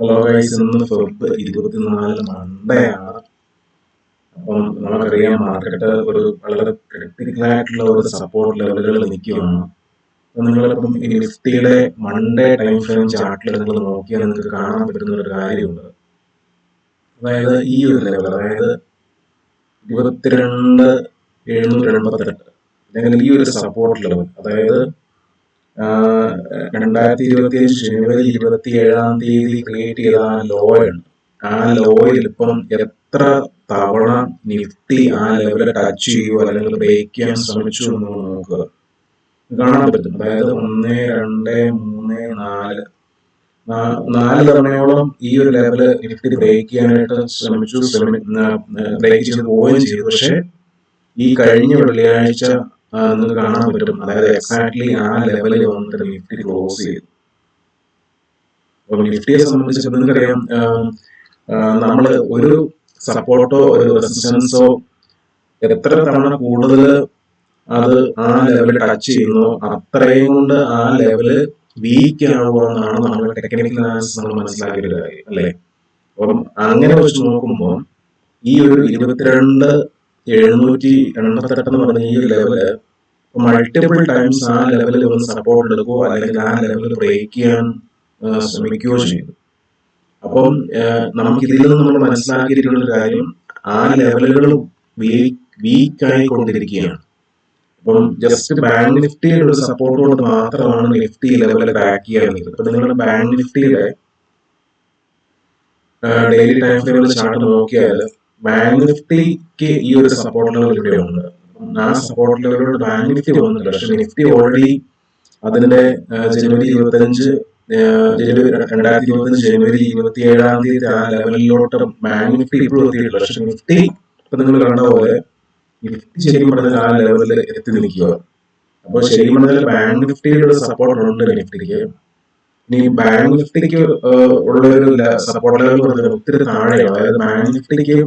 Hello guys, ഇന്ന് Feb 24 മൺഡേയാണ്. അപ്പം നമുക്കറിയാം മാർക്കറ്റ് ഒരു വളരെ ക്രിട്ടിക്കലായിട്ടുള്ള ഒരു സപ്പോർട്ട് ലെവലുകളിൽ നിൽക്കുകയാണ്. അപ്പം നിങ്ങളിപ്പം ഈ നിഫ്റ്റിയുടെ മൺഡേ ടൈം ഫ്രെയിം ചാർട്ടിൽ നിങ്ങൾ നോക്കിയാൽ നിങ്ങൾക്ക് കാണാൻ പറ്റുന്ന ഒരു കാര്യമുണ്ട്. അതായത് ഈ ഒരു ലെവൽ, അതായത് 22,788 അല്ലെങ്കിൽ ഈ ഒരു സപ്പോർട്ട് ലെവൽ, അതായത് 2025 ജനുവരി 27 ക്രിയേറ്റ് ചെയ്ത ആ ലോയാണ്. ആ ലോയിൽ ഇപ്പം എത്ര തവണ നിഫ്റ്റി ആ ലെവലിൽ ടച്ച് ചെയ്യുമോ അല്ലെങ്കിൽ ബ്രേക്ക് ചെയ്യാൻ ശ്രമിച്ചു എന്ന് നോക്കുക, കാണാൻ പറ്റും. അതായത് 1, 2, 3, 4 തവണയോളം ഈ ഒരു ലെവല് നിഫ്റ്റി ബ്രേക്ക് ചെയ്യാനായിട്ട് ശ്രമിച്ചു, ബ്രേക്ക് ചെയ്ത് പോവുകയും ചെയ്തു. പക്ഷെ ഈ കഴിഞ്ഞ വെള്ളിയാഴ്ച നിങ്ങൾക്ക് കാണാൻ പറ്റും, അതായത് എക്സാക്ട്ലി ആ ലെവലിൽ വന്നിട്ട് നിഫ്റ്റി ക്ലോസ് ചെയ്തു. അപ്പൊ നിഫ്റ്റിയെ സംബന്ധിച്ച് നിങ്ങൾക്കറിയാം, നമ്മൾ ഒരു സപ്പോർട്ടോ ഒരു റെസിസ്റ്റൻസോ എത്ര തവണ കൂടുതൽ അത് ആ ലെവൽ ടച്ച് ചെയ്യുന്നു അത്രയും കൊണ്ട് ആ ലെവല് വീക്ക് ആവുമെന്നാണ് നമ്മൾ ടെക്നിക്കൽ അനാലിസിസ് നമ്മൾ മനസ്സിലാക്കിയ ഒരു കാര്യം, അല്ലേ? അപ്പം അങ്ങനെ വെച്ച് നോക്കുമ്പോൾ ഈ ഒരു 22,788 എന്ന് പറഞ്ഞ ഈ ഒരു ലെവല് മൾട്ടിപ്പിൾ ടൈംസ് ആ ലെവലിൽ ഒന്ന് സപ്പോർട്ട് എടുക്കുകയോ അല്ലെങ്കിൽ ആ ലെവൽ ബ്രേക്ക് ചെയ്യാൻ ശ്രമിക്കുകയോ ചെയ്തു. അപ്പം നമുക്ക് ഇതിൽ നിന്ന് നമ്മൾ മനസ്സിലാക്കിയിരിക്കുന്ന ഒരു കാര്യം, ആ ലെവലുകൾ വീക്കായി കൊണ്ടിരിക്കുകയാണ്. അപ്പം ജസ്റ്റ് ബാങ്ക് നിഫ്റ്റിയുടെ ഒരു സപ്പോർട്ട് കൊണ്ട് മാത്രമാണ് നിഫ്റ്റി ലെവൽ ക്രാക്ക് ചെയ്യാൻ. ഇപ്പൊ നിങ്ങൾ ബാങ്ക് നിഫ്റ്റിയുടെ ഡെയിലി ടൈം ഫ്രെയിമിൽ ചാർട്ട് നോക്കിയാൽ ബാങ്ക് നിഫ്റ്റിക്ക് ഈ ഒരു സപ്പോർട്ട് ലെവൽ ഇവിടെ ഉണ്ട്. ആ സപ്പോർട്ട് ലെവലിലോട് ബാങ്ക് നിഫ്റ്റി പോകുന്നില്ല. പക്ഷെ നിഫ്റ്റി ഓൾറെഡി അതിന്റെ ജനുവരി 2025 ജനുവരി 27 ആ ലെവലിലോട്ട് ബാങ്ക് നിഫ്റ്റി ഇപ്പോഴും എത്തിയിട്ടില്ല. പക്ഷെ നിഫ്റ്റി ഇപ്പൊ നിങ്ങൾ കണ്ട പോലെ നിഫ്റ്റി ശരിക്കും പറഞ്ഞാൽ ആ ലെവലിൽ എത്തി നിൽക്കുക. അപ്പോൾ ശരിക്കും പറഞ്ഞാൽ ബാങ്ക് നിഫ്റ്റിയുടെ ഒരു സപ്പോർട്ട് ഉണ്ട് നിഫ്റ്റിക്ക്. ഇനി ബാങ്ക് നിഫ്റ്റിക്ക് ഉള്ള ഒരു സപ്പോർട്ട് ലെവൽ പറഞ്ഞാൽ ഒത്തിരി താഴെയാണ്. അതായത് ബാങ്ക് നിഫ്റ്റിക്ക്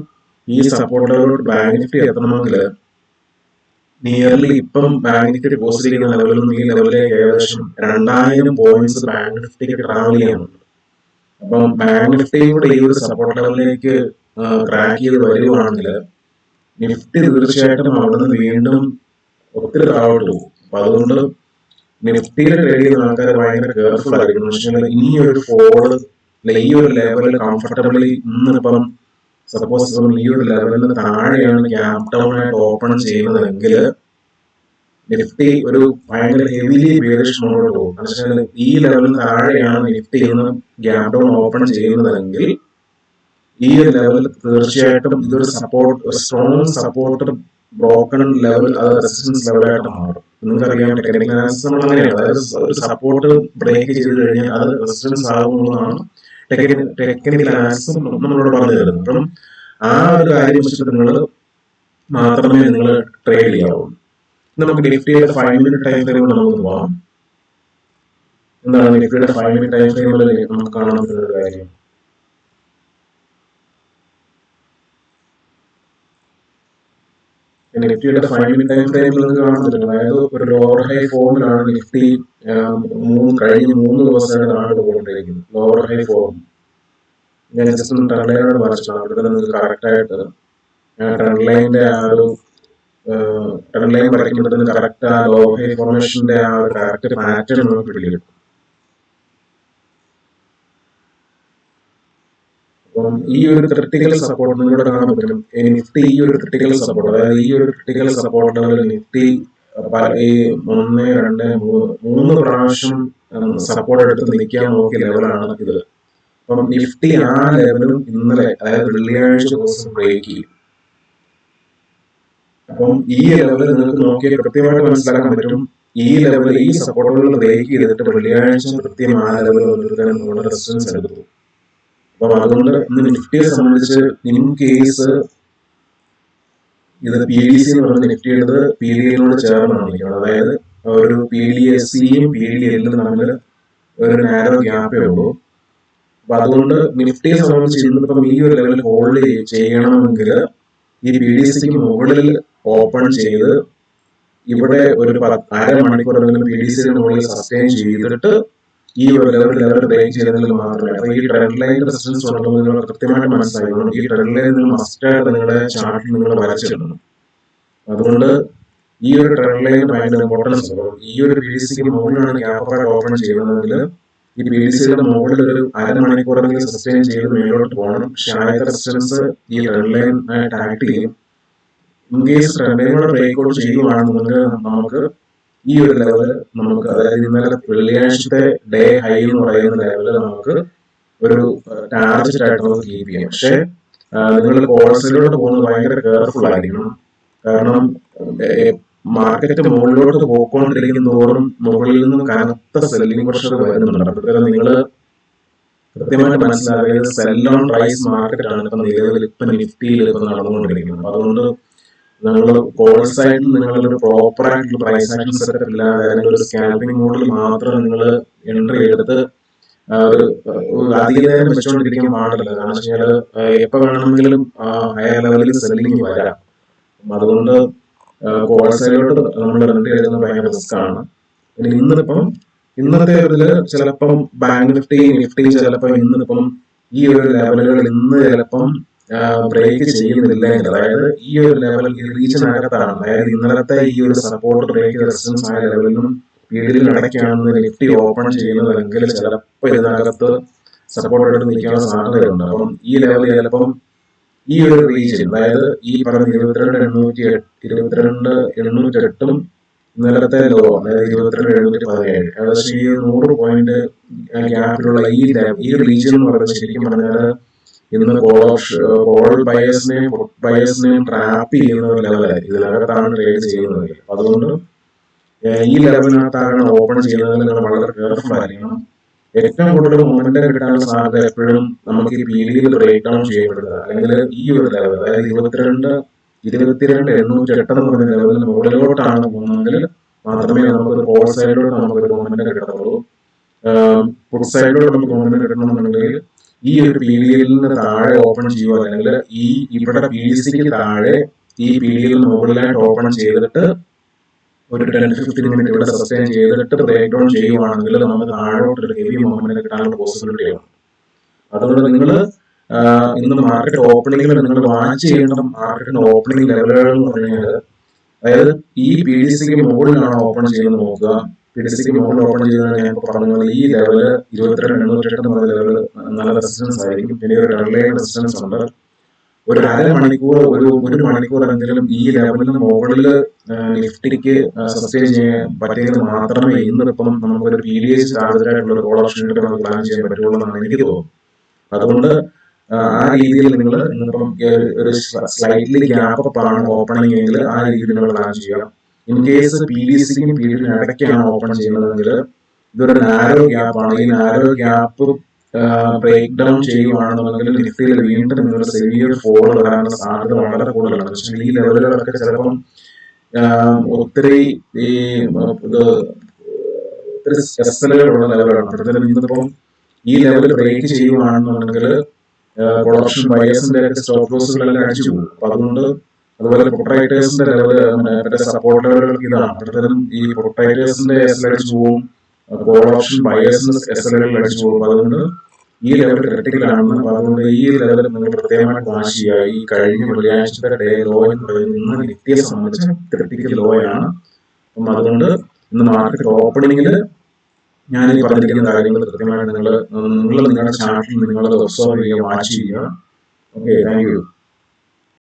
ഈ സപ്പോർട്ട് ലെവലോട്ട് ബാങ്ക് നിഫ്റ്റി എത്തണമെങ്കിൽ നിയർലി ഇപ്പം ബാങ്ക് നിഫ്റ്റി പോസ്റ്റ് ചെയ്യുന്ന ലെവലിൽ നിന്ന് ഈ ലെവലിലേക്ക് ഏകദേശം 2000 പോയിന്റ്സ് ബാങ്ക് നിഫ്റ്റിക്ക് ട്രാവൽ ചെയ്യാനുണ്ട്. അപ്പം ബാങ്ക് നിഫ്റ്റിയുടെ ഈ ഒരു സപ്പോർട്ട് ലെവലിലേക്ക് ക്രാക്ക് ചെയ്ത് വരുവാണെങ്കിൽ നിഫ്റ്റി തീർച്ചയായിട്ടും അവിടെ നിന്ന് വീണ്ടും ഒത്തിരി താഴോട്ട് പോകും. അപ്പൊ അതുകൊണ്ട് നിഫ്റ്റിയിൽ ട്രേഡ് ചെയ്യുന്ന ആൾക്കാർ ഭയങ്കര കെയർഫുൾ ആയിരിക്കും. പക്ഷേ ഈ ഒരു ഫോള് ഈ ഒരു ലെവലിൽ കംഫർട്ടബിളി ഇന്നിപ്പം സപ്പോസ് ഈ ഒരു ലെവലിന് താഴെയാണ് ഗ്യാപ് ഡൗൺ ആയിട്ട് ഓപ്പൺ ചെയ്യുന്നതെങ്കിൽ നിഫ്റ്റി ഒരു ഭയങ്കര ഹെവിലി ബേറിഷ് മോഡോട്ട് പോകും. കാരണം ഈ ലെവലിന് താഴെയാണ് നിഫ്റ്റി ഇന്ന് ഗ്യാപ് ഡൗൺ ഓപ്പൺ ചെയ്യുന്നതെങ്കിൽ ഈ ഒരു ലെവൽ തീർച്ചയായിട്ടും ഇതൊരു support, strong support broken level, അത് റെസിസ്റ്റൻസ് ലെവലായിട്ട് മാറും. നിങ്ങൾക്കറിയാം ടെക്നിക്കൽ അനാലിസിസ് നമ്മൾ അങ്ങനെയാണ്. അതായത് ഒരു സപ്പോർട്ട് ബ്രേക്ക് ചെയ്ത് കഴിഞ്ഞാൽ അത് റെസിസ്റ്റൻസ് ആകുമെന്നാണ് ടെക്നിക്കൽ അനാലിസിസ് നമ്മളോട് പറഞ്ഞു തരുന്നത്. അപ്പം ആ ഒരു കാര്യം വെച്ചിട്ട് നിങ്ങൾ മാത്രമേ നിങ്ങൾ ട്രേഡ് ചെയ്യാവൂ. നമുക്ക് നിഫ്റ്റിയുടെ 5 മിനിറ്റ് ടൈം ഫ്രെയിമിൽ നമുക്ക് പോകാം. എന്താണ് നിഫ്റ്റിയുടെ 5 മിനിറ്റ് ടൈം ഫ്രെയിമിൽ നമുക്ക് കാണാൻ പറ്റുന്ന ഒരു കാര്യം? നിഫ്റ്റിയുടെ 5 മിനിറ്റ് ടൈം ഫ്രെയിമിൽ നിങ്ങൾക്ക് കാണാൻ പറ്റും. അതായത് ഒരു ലോവർ ഹൈ ഫോമിലാണ് നിഫ്റ്റി കഴിഞ്ഞ 3 ദിവസമായിട്ട് കൊണ്ടിരിക്കുന്നത്. ലോവർ ഹൈ ഫോം ഞാൻ ജസ്റ്റ് ഒന്ന് ട്രെൻഡ് ലൈനോട് വരച്ചിട്ടാണ്. അവിടെ നിങ്ങൾക്ക് കറക്റ്റ് ആയിട്ട് ട്രെൻഡ് ലൈനിന്റെ ആ ഒരു ട്രെൻഡ് ലൈൻ വരയ്ക്കുമ്പോഴത്തേന് കറക്റ്റ് ആ ലോവർ ഹൈ ഫോർമേഷന്റെ ആ ഒരു കറക്റ്റ് പാറ്റേൺ നമുക്ക് പിടികിട്ടും. അപ്പം ഈ ഒരു ക്രിട്ടിക്കൽ സപ്പോർട്ട് നിങ്ങളുടെ കാണാൻ പറ്റും. നിഫ്റ്റി ഈ ഒരു ക്രിട്ടിക്കൽ സപ്പോർട്ട്, അതായത് ഈ ഒരു ക്രിട്ടിക്കൽ സപ്പോർട്ട് ലെവലിൽ നിഫ്റ്റി ഈ 1, 2, 3 പ്രാവശ്യം സപ്പോർട്ട് എടുത്ത് നിൽക്കാൻ നോക്കിയ ലെവലാണ് ഇത്. അപ്പം നിഫ്റ്റി ആ ലെവലും ഇന്നലെ, അതായത് വെള്ളിയാഴ്ച ദിവസം ബ്രേക്ക് ചെയ്യും. അപ്പം ഈ ലെവൽ നിങ്ങൾക്ക് നോക്കിയാൽ കൃത്യമായിട്ട് മനസ്സിലാക്കാൻ പറ്റും. ഈ ലെവൽ, ഈ സപ്പോർട്ടുകൾ ബ്രേക്ക് ചെയ്തിട്ട് വെള്ളിയാഴ്ച കൃത്യം ആ ലെവൽ വന്നിട്ട് റെസിസ്റ്റൻസ് എടുത്തു. അപ്പം അതുകൊണ്ട് ഇന്ന് നിഫ്റ്റിയെ സംബന്ധിച്ച് ഇൻ കേസ് ഇത് PDC എന്ന് പറഞ്ഞ നിഫ്റ്റിയുടെ PDLനോട് ചേർന്നാണ് നിൽക്കുന്നത്. അതായത് ഒരു PDSCയും PDLും തമ്മിൽ ഒരു നാരോ ഗ്യാപ്പേ ഉള്ളൂ. അപ്പൊ അതുകൊണ്ട് നിഫ്റ്റിയെ സംബന്ധിച്ച് ഇന്നിപ്പം ഈ ഒരു ലെവലിൽ ഹോൾഡ് ചെയ്യണമെങ്കിൽ ഈ PDCക്ക് മുകളിൽ ഓപ്പൺ ചെയ്ത് ഇവിടെ ഒരു അരമണിക്കൂർ അല്ലെങ്കിൽ PDCയുടെ മുകളിൽ സസ്റ്റെയിൻ ചെയ്തിട്ട് ഈ ഒരു ലെവൽ ബ്രേക്ക് ചെയ്തെങ്കിൽ മാത്രമേ, അപ്പൊ ഈ ട്രെൻഡ് ലൈൻ റെസിസ്റ്റൻസ് ഉണ്ടെന്ന് നിങ്ങൾ കൃത്യമായിട്ട് മനസ്സിലാക്കണം. ഈ ട്രെൻഡ് ലൈൻ നിങ്ങൾ മസ്റ്റായിട്ട് നിങ്ങളുടെ ചാർട്ടിൽ നിങ്ങൾ വരച്ചിടണം. അതുകൊണ്ട് ഈ ഒരു ട്രെൻഡ് ലൈന് ഭയങ്കര ഇമ്പോർട്ടൻസ് ഉണ്ട്. ഈ ഒരു പി ഡി സിക്ക് മുകളിലാണ് ഗ്യാപ്പ് അപ്പ് ഓപ്പൺ ചെയ്യുന്നതെങ്കിൽ ഈ പി ഡി സിയുടെ മുകളിൽ ഒരു അരമണിക്കൂറെങ്കിലും സസ്റ്റെയിൻ ചെയ്ത് മേലോട്ട് പോകണം. പക്ഷെ ആദ്യത്തെ റെസിസ്റ്റൻസ് ഈ ട്രെൻഡ് ലൈൻ ആയിട്ട് ആക്ട് ചെയ്യും. ഇൻ കേസ് ട്രെൻഡ് ലൈനോട് ബ്രേക്ക് ഔട്ട് ചെയ്യുവാണെന്നുണ്ടെങ്കിൽ നമുക്ക് ഈ ഒരു ലെവല് നമുക്ക്, അതായത് ഇന്നലെ വെള്ളിയാഴ്ചത്തെ ഡേ ഹൈ എന്ന് പറയുന്ന ലെവല് നമുക്ക് ഒരു ടാർജറ്റ് ആയിട്ട് നമുക്ക് കീപ്പ് ചെയ്യാം. പക്ഷെ നിങ്ങൾ കോഴ്സിലോട്ട് പോകുന്നത് ഭയങ്കര കെയർഫുൾ ആയിരിക്കണം. കാരണം മാർക്കറ്റ് മുകളിലോട്ട് പോയിക്കൊണ്ടിരിക്കും തോറും മുകളിൽ നിന്ന് കനത്ത സെല്ലിംഗ് പ്രഷർ വരുന്നുണ്ട്. അപ്പോഴത്തേക്കും നിങ്ങൾ കൃത്യമായിട്ട് മനസ്സിലാക്കിയത് സെൽ ഓൺ പ്രൈസ് മാർക്കറ്റ് ആണ് ഇപ്പൊ നിലവിൽ ഇപ്പൊ നിഫ്റ്റിയിൽ ഇപ്പൊ നടന്നുകൊണ്ടിരിക്കുന്നത്. അതുകൊണ്ട് നിങ്ങൾ കോൾ സൈഡിൽ നിങ്ങളൊരു പ്രോപ്പർ ആയിട്ടുള്ള പ്രൈസ് ആക്ഷൻ സെറ്റപ്പ് ഇല്ലാതെ അല്ലെങ്കിൽ ഒരു സ്കാൽപ്പിംഗ് മോഡിൽ മാത്രം നിങ്ങൾ എൻട്രി എടുത്ത് അധിക നേരം വെച്ചുകൊണ്ടിരിക്കാൻ പാടില്ല. കാരണം വെച്ച് കഴിഞ്ഞാൽ എപ്പോ വേണമെങ്കിലും ഹയർ ലെവലിൽ സെല്ലിംഗ് വരാം. അതുകൊണ്ട് കോൾ സൈഡിലോട്ട് നമ്മൾ എൻട്രി എടുക്കുന്നത് ഭയങ്കര റിസ്ക് ആണ്. പിന്നെ ഇന്നത്തെ ഇതില് ചിലപ്പം ബാങ്ക് നിഫ്റ്റി ചിലപ്പോൾ ഇന്നിപ്പം ഈ ഒരു ലെവലുകൾ ഇന്ന് ചിലപ്പം ബ്രേക്ക് ചെയ്യുന്നില്ലെങ്കിൽ, അതായത് ഈ ഒരു ലെവൽ റീജിയനകത്താണ്, അതായത് ഇന്നലത്തെ ഈ ഒരു സപ്പോർട്ട് ബ്രേക്ക് റെസിസ്റ്റൻസ് ആയ ലെവലിനും പീരീഡിലും ഇടയ്ക്കാണ് നിഫ്റ്റി ഓപ്പൺ ചെയ്യുന്നതെങ്കിൽ ചിലപ്പോൾ ഇതിനകത്ത് സപ്പോർട്ട് എടുത്ത് നിൽക്കാനുള്ള സാധ്യതയുണ്ട്. അപ്പം ഈ ലെവൽ ചിലപ്പം ഈ ഒരു റീജിയൻ, അതായത് ഈ പറഞ്ഞ 22,808 ഇന്നലത്തെ ലോ, അതായത് 22,717, ഏകദേശം ഈ 100 പോയിന്റ് ഗ്യാപ്പിലുള്ള ഈ റീജിയൻ എന്ന് പറയുന്നത് ശരിക്കും പറഞ്ഞാൽ ഇന്ന് കോൾ ബയേഴ്സിനെയും ട്രാപ്പ് ചെയ്യുന്ന ഒരു ലെവലായി ഇതിനകത്താണ് ട്രേഡ് ചെയ്യുന്നത്. അതുകൊണ്ട് ഈ ലെവലിനകത്താണ് ഓപ്പൺ ചെയ്യുന്നത് നിങ്ങൾ വളരെ കെയർഫുൾ ആയിരിക്കണം. ഏറ്റവും കൂടുതൽ മൊമെന്റം കിട്ടാനുള്ള സാധ്യത എപ്പോഴും നമുക്ക് ഈ പി ഡിയിൽ ബ്രേക്ക് ഡൗൺ ചെയ്യപ്പെടുക, അല്ലെങ്കിൽ ഈ ഒരു ലെവൽ, അതായത് 22,808 എന്ന് പറയുന്ന ലെവലിന് മുകളിലോട്ടാണ് പോകുന്നതെങ്കിൽ മാത്രമേ നമുക്കൊരു കോൾ സൈഡിലോട്ട് നമുക്കൊരു മൊമെന്റം കിട്ടത്തുള്ളൂ. പുട്ട് സൈഡിലോട്ട് നമുക്ക് മൊമെന്റം കിട്ടണമെന്നുണ്ടെങ്കിൽ ഈ ഒരു പി ഡി എല്ലിന് താഴെ ഓപ്പൺ ചെയ്യുക, അല്ലെങ്കിൽ ഈ ഇവിടെ പി ഡി സിക്ക് താഴെ ഈ പി ഡി എല്ലിന് മുകളിലായിട്ട് ഓപ്പൺ ചെയ്തിട്ട് ഒരു 10-15 മിനിറ്റ് ഇവിടെ സസ്റ്റെയിൻ ചെയ്തിട്ട് ബ്രേക്ക് ഡൗൺ ചെയ്യുവാണെങ്കിൽ നമുക്ക് താഴോട്ട് ഒരു ഹെവി മൊമെന്റിന് കിട്ടാനുള്ള പോസിബിലിറ്റിയാണ്. അതുകൊണ്ട് നിങ്ങൾ ഇന്ന് മാർക്കറ്റ് ഓപ്പണിംഗിൽ നിങ്ങൾ വാച്ച് ചെയ്യേണ്ട മാർക്കറ്റിന്റെ ഓപ്പണിംഗ് ലെവലുകൾ എന്ന് പറഞ്ഞാൽ, അതായത് ഈ പി ഡി സിക്ക് മുകളിലാണ് ഓപ്പൺ ചെയ്യുന്നത് നോക്കുക. പി ഡി സിക്ക് മുകളിൽ ഓപ്പൺ ചെയ്യുന്നത് ഞാൻ ഇപ്പോൾ പറഞ്ഞത് ഈ ലെവല് 22,808 എന്ന് പറയുന്ന ലെവല് നല്ല റെസിസ്റ്റൻസ് ആയിരിക്കും. പിന്നെ ഒരു റെഡ് റെസിസ്റ്റൻസ് ഉണ്ട്. ഒരു അരമണിക്കൂർ ഒരു മണിക്കൂറെങ്കിലും ഈ ലെവലിന് മുകളിൽ നിഫ്റ്റിക്ക് സസ്റ്റെയിൻ ചെയ്യാൻ പറ്റിയെങ്കിൽ മാത്രമേ ഇന്നിപ്പം നമുക്കൊരു പി ഡി എസ് ടാർഗറ്റായിട്ടുള്ള ഒരു കോൾ ഓപ്ഷൻ നമുക്ക് പ്ലാൻ ചെയ്യാൻ പറ്റുള്ളൂ എന്നാണ് എനിക്ക് തോന്നുന്നത്. അതുകൊണ്ട് ആ രീതിയിൽ നിങ്ങൾ ഇന്നിപ്പം ഒരു സ്ലൈറ്റ്ലി ഗ്യാപ്പ് അപ്പ് ആണ് ഓപ്പണിംഗ് എങ്കിൽ ആ രീതിയിൽ നിങ്ങൾ പ്ലാൻ ചെയ്യാം. ഇൻ കേസ് പി ഡി സിക്കും പി ഡിയിലും ഇടയ്ക്കാണ് ഓപ്പൺ ചെയ്യുന്നതെങ്കിൽ ഇതൊരു നാരോ ഗ്യാപ്പാണ്. ഈ നാരോ ഗ്യാപ്പ് ബ്രേക്ക് ഡൗൺ ചെയ്യുവാണെന്നുണ്ടെങ്കിൽ നിഫ്റ്റിയിൽ വീണ്ടും നിങ്ങൾ സെവിയർ ഫോൾ വരാനുള്ള സാധ്യത വളരെ കൂടുതലാണ്. പക്ഷേ ഈ ലെവലുകളൊക്കെ ചിലപ്പം ഒത്തിരി എസ്എലുകളുള്ള ലെവലാണ്. അപ്പോഴത്തേനും ഇന്നിപ്പം ഈ ലെവൽ ബ്രേക്ക് ചെയ്യുവാണെന്നുണ്ടെങ്കിൽ പ്രൊഡക്ഷൻ ബയേഴ്സിന്റെ ഒക്കെ സ്റ്റോപ്പ് ലോസുകളെല്ലാം അടിച്ചു പോകും. അപ്പൊ അതുപോലെ പ്രൊട്ടറൈറ്റേഴ്സിന്റെ ലെവല് മറ്റേ സപ്പോർട്ട് ലെവലുകൾക്ക് ഇതാണ്. അപ്പോഴത്തേനും ഈ പ്രൊട്ടറൈറ്റേഴ്സിന്റെ എസ് അടിച്ചു പോകും, കോൾ ഓപ്ഷൻ ബയേഴ്സിന്റെ എസ് എല്ലുകൾ അടിച്ചു പോകും. അതുകൊണ്ട് ഈ ലെവൽ ക്രിട്ടിക്കലാണ്. അതുകൊണ്ട് ഈ ലെവൽ നിങ്ങൾ പ്രത്യേകമായിട്ട് വാച്ച് ചെയ്യുക. ഈ കഴിഞ്ഞ വെള്ളിയാഴ്ചത്തെ ഡേ ലോ എന്ന് പറയുന്നത് ഇന്ന് നിഫ്റ്റിയെ സംബന്ധിച്ച് ക്രിട്ടിക്കൽ ലോ ആണ്. അപ്പം അതുകൊണ്ട് ഇന്ന് മാർക്കറ്റ് ഓപ്പണിംഗിൽ ഞാൻ ഈ പറഞ്ഞിരിക്കുന്ന കാര്യങ്ങൾ കൃത്യമായിട്ട് നിങ്ങൾ നിങ്ങളുടെ ചാർട്ടിൽ നിങ്ങൾ ഒബ്സർവ് ചെയ്യുക, വാച്ച് ചെയ്യുക. Okay, thank you.